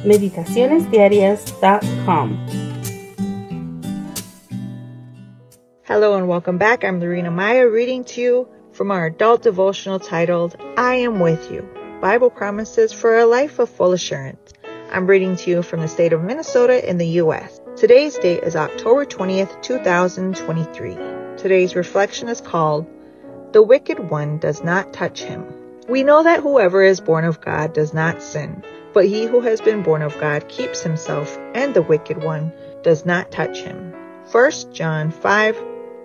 meditacionesdiarias.com. Hello and welcome back. I'm Lorena Maya reading to you from our adult devotional titled, I Am With You, Bible Promises for a Life of Full Assurance. I'm reading to you from the state of Minnesota in the U.S. Today's date is October 20th, 2023. Today's reflection is called, The Wicked One Does Not Touch Him. We know that whoever is born of God does not sin, but he who has been born of God keeps himself, and the wicked one does not touch him. 1 John 5,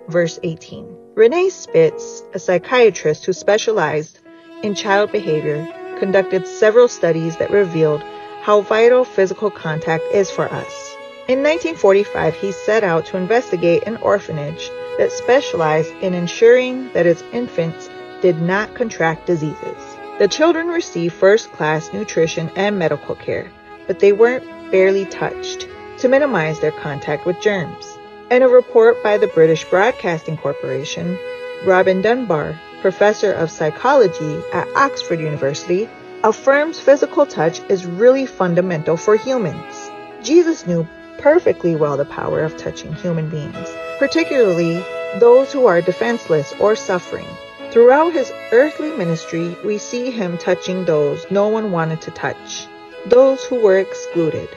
verse 18. Renee Spitz, a psychiatrist who specialized in child behavior, conducted several studies that revealed how vital physical contact is for us. In 1945, he set out to investigate an orphanage that specialized in ensuring that its infants did not contract diseases. The children received first-class nutrition and medical care, but they weren't barely touched to minimize their contact with germs. In a report by the British Broadcasting Corporation, Robin Dunbar, professor of psychology at Oxford University, affirms physical touch is really fundamental for humans. Jesus knew perfectly well the power of touching human beings, particularly those who are defenseless or suffering. Throughout his earthly ministry, we see him touching those no one wanted to touch, those who were excluded,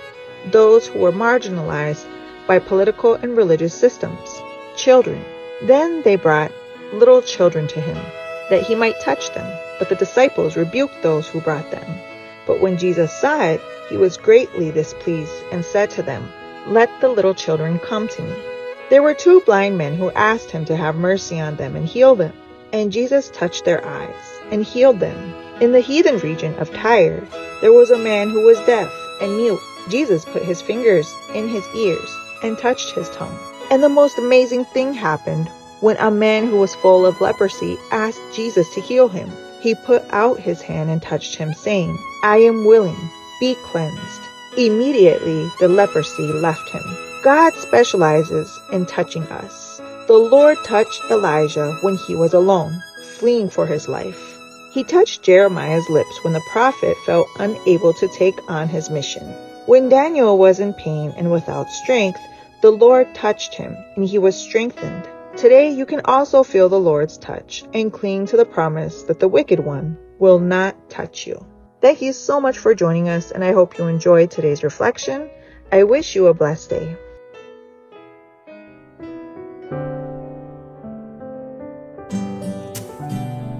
those who were marginalized by political and religious systems, children. Then they brought little children to him, that he might touch them. But the disciples rebuked those who brought them. But when Jesus saw it, he was greatly displeased and said to them, Let the little children come to me. There were 2 blind men who asked him to have mercy on them and heal them. And Jesus touched their eyes and healed them. In the heathen region of Tyre, there was a man who was deaf and mute. Jesus put his fingers in his ears and touched his tongue. And the most amazing thing happened when a man who was full of leprosy asked Jesus to heal him. He put out his hand and touched him, saying, I am willing, be cleansed. Immediately the leprosy left him. God specializes in touching us. The Lord touched Elijah when he was alone, fleeing for his life. He touched Jeremiah's lips when the prophet felt unable to take on his mission. When Daniel was in pain and without strength, the Lord touched him, and he was strengthened. Today you can also feel the Lord's touch and cling to the promise that the wicked one will not touch you. Thank you so much for joining us, and I hope you enjoyed today's reflection. I wish you a blessed day.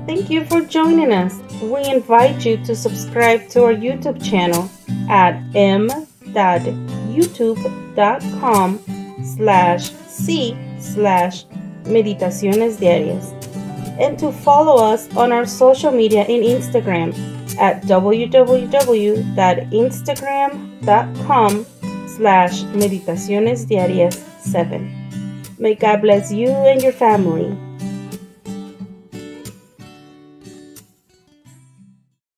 Thank you for joining us. We invite you to subscribe to our YouTube channel at m.youtube.com/c/Meditaciones Diarias and to follow us on our social media in Instagram at www.instagram.com/meditacionesdiarias7. May God bless you and your family.